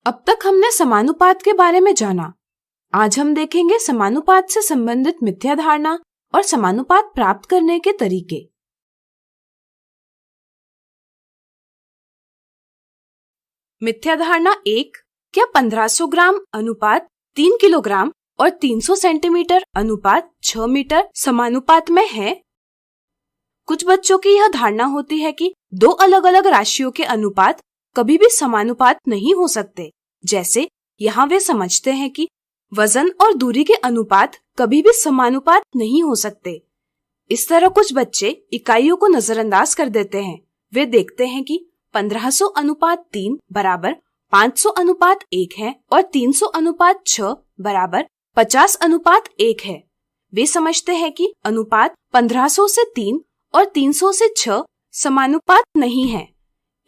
अब तक हमने समानुपात के बारे में जाना। आज हम देखेंगे समानुपात से संबंधित मिथ्या धारणा और समानुपात प्राप्त करने के तरीके। मिथ्या धारणा 1, क्या 1500 ग्राम अनुपात 3 किलोग्राम और 300 सेंटीमीटर अनुपात 6 मीटर समानुपात में है? कुछ बच्चों की यह धारणा होती है कि दो अलग अलग राशियों के अनुपात कभी भी समानुपात नहीं हो सकते। जैसे यहाँ वे समझते हैं कि वजन और दूरी के अनुपात कभी भी समानुपात नहीं हो सकते। इस तरह कुछ बच्चे इकाइयों को नजरअंदाज कर देते हैं। वे देखते हैं कि 1500 अनुपात 3 बराबर 500 अनुपात 1 है और 300 अनुपात 6 बराबर 50 अनुपात 1 है। वे समझते हैं कि अनुपात 1500 से 3 और 300 से 6 समानुपात नहीं है।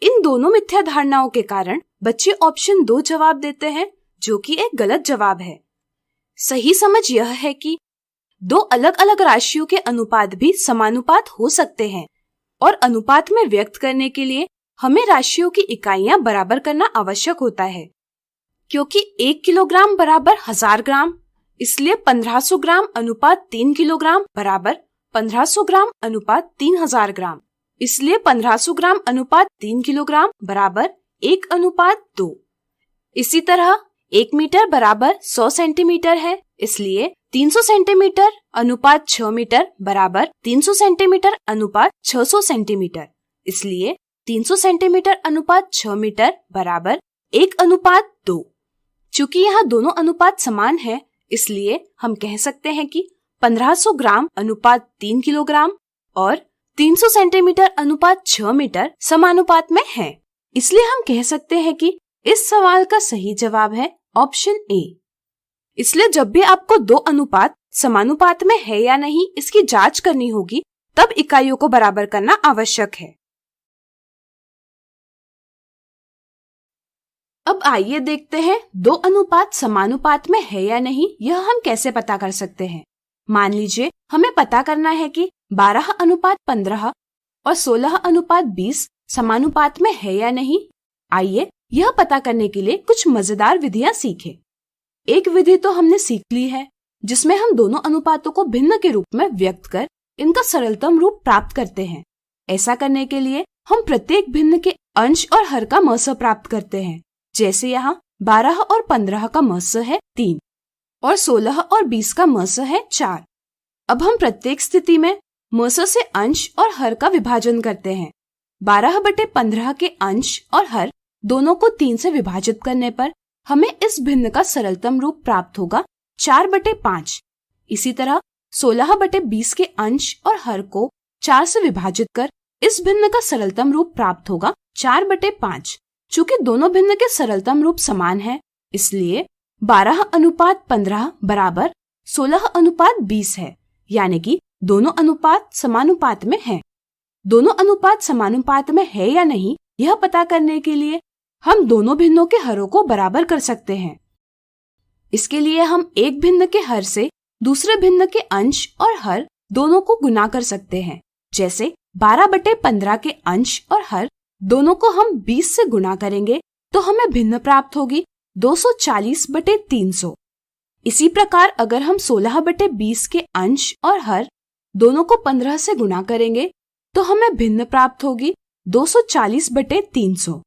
इन दोनों मिथ्या धारणाओं के कारण बच्चे ऑप्शन 2 जवाब देते हैं, जो कि एक गलत जवाब है। सही समझ यह है कि दो अलग अलग राशियों के अनुपात भी समानुपात हो सकते हैं और अनुपात में व्यक्त करने के लिए हमें राशियों की इकाइयां बराबर करना आवश्यक होता है। क्योंकि 1 किलोग्राम बराबर 1000 ग्राम, इसलिए 1500 ग्राम अनुपात 3 किलोग्राम बराबर 1500 ग्राम अनुपात 3000 ग्राम, इसलिए 1500 ग्राम अनुपात 3 किलोग्राम बराबर 1 अनुपात 2। इसी तरह 1 मीटर बराबर 100 सेंटीमीटर है, इसलिए 300 सेंटीमीटर अनुपात 6 मीटर बराबर 300 सेंटीमीटर अनुपात 600 सेंटीमीटर, इसलिए 300 सेंटीमीटर अनुपात 6 मीटर बराबर 1 अनुपात 2। चूंकि यहाँ दोनों अनुपात समान है, इसलिए हम कह सकते हैं कि 1500 ग्राम अनुपात 3 किलोग्राम और 300 सेंटीमीटर अनुपात 6 मीटर समानुपात में है। इसलिए हम कह सकते हैं कि इस सवाल का सही जवाब है ऑप्शन ए। इसलिए जब भी आपको दो अनुपात समानुपात में है या नहीं इसकी जांच करनी होगी, तब इकाइयों को बराबर करना आवश्यक है। अब आइए देखते हैं दो अनुपात समानुपात में है या नहीं यह हम कैसे पता कर सकते हैं। मान लीजिए हमें पता करना है कि 12 अनुपात 15 और 16 अनुपात 20 समानुपात में है या नहीं। आइए यह पता करने के लिए कुछ मजेदार विधियां सीखें। एक विधि तो हमने सीख ली है, जिसमें हम दोनों अनुपातों को भिन्न के रूप में व्यक्त कर इनका सरलतम रूप प्राप्त करते हैं। ऐसा करने के लिए हम प्रत्येक भिन्न के अंश और हर का मस प्राप्त करते हैं। जैसे यहाँ 12 और 15 का मस है 3 और 16 और 20 का मस है 4। अब हम प्रत्येक स्थिति में मस से अंश और हर का विभाजन करते हैं। 12/15 के अंश और हर दोनों को 3 से विभाजित करने पर हमें इस भिन्न का सरलतम रूप प्राप्त होगा 4/5। इसी तरह 16/20 के अंश और हर को 4 से विभाजित कर इस भिन्न का सरलतम रूप प्राप्त होगा 4/5। चूंकि दोनों भिन्न के सरलतम रूप समान है, इसलिए 12 अनुपात 15 बराबर 16 अनुपात 20 है, यानी कि दोनों अनुपात समानुपात में हैं। दोनों अनुपात समानुपात में है या नहीं यह पता करने के लिए हम दोनों भिन्नों के हरों को बराबर कर सकते हैं। इसके लिए हम एक भिन्न के हर से दूसरे भिन्न के अंश और हर दोनों को गुना कर सकते हैं। जैसे 12/15 के अंश और हर दोनों को हम 20 से गुना करेंगे तो हमें भिन्न प्राप्त होगी 240/300। इसी प्रकार अगर हम 16/20 के अंश और हर दोनों को 15 से गुना करेंगे तो हमें भिन्न प्राप्त होगी 240/300।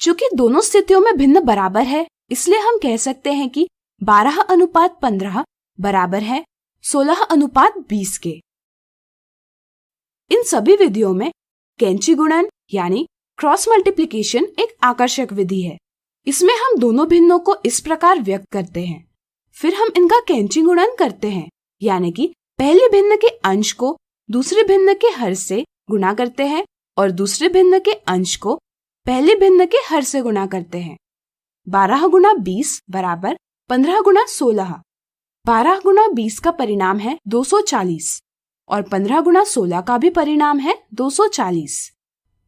चूंकि दोनों स्थितियों में भिन्न बराबर है, इसलिए हम कह सकते हैं कि 12 अनुपात 15 बराबर है 16 अनुपात 20 के। इन सभी विधियों में कैंची गुणन यानी क्रॉस मल्टीप्लिकेशन एक आकर्षक विधि है। इसमें हम दोनों भिन्नों को इस प्रकार व्यक्त करते हैं, फिर हम इनका कैंची गुणन करते हैं, यानी कि पहले भिन्न के अंश को दूसरे भिन्न के हर से गुणा करते हैं और दूसरे भिन्न के अंश को पहले भिन्न के हर से गुणा करते हैं। 12 गुणा 20 बराबर 15 गुणा 16। 12 गुणा 20 का परिणाम है 240 और 15 गुणा 16 का भी परिणाम है 240।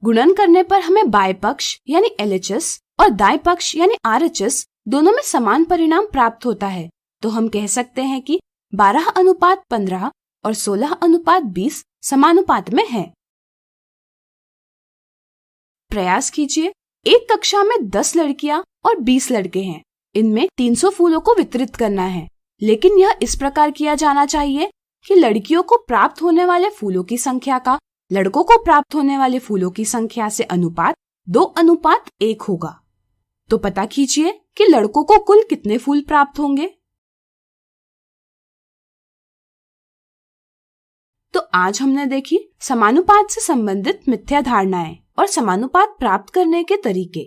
गुणन करने पर हमें बाएं पक्ष यानी LHS और दाएं पक्ष यानी RHS दोनों में समान परिणाम प्राप्त होता है। तो हम कह सकते हैं कि 12 अनुपात 15 और 16 अनुपात 20 समानुपात में है। प्रयास कीजिए एक कक्षा में 10 लड़कियां और 20 लड़के हैं। इनमें 300 फूलों को वितरित करना है, लेकिन यह इस प्रकार किया जाना चाहिए कि लड़कियों को प्राप्त होने वाले फूलों की संख्या का लड़कों को प्राप्त होने वाले फूलों की संख्या से अनुपात 2:1 होगा। तो पता कीजिए कि लड़कों को कुल कितने फूल प्राप्त होंगे। तो आज हमने देखी समानुपात से संबंधित मिथ्या धारणाएं और समानुपात प्राप्त करने के तरीके।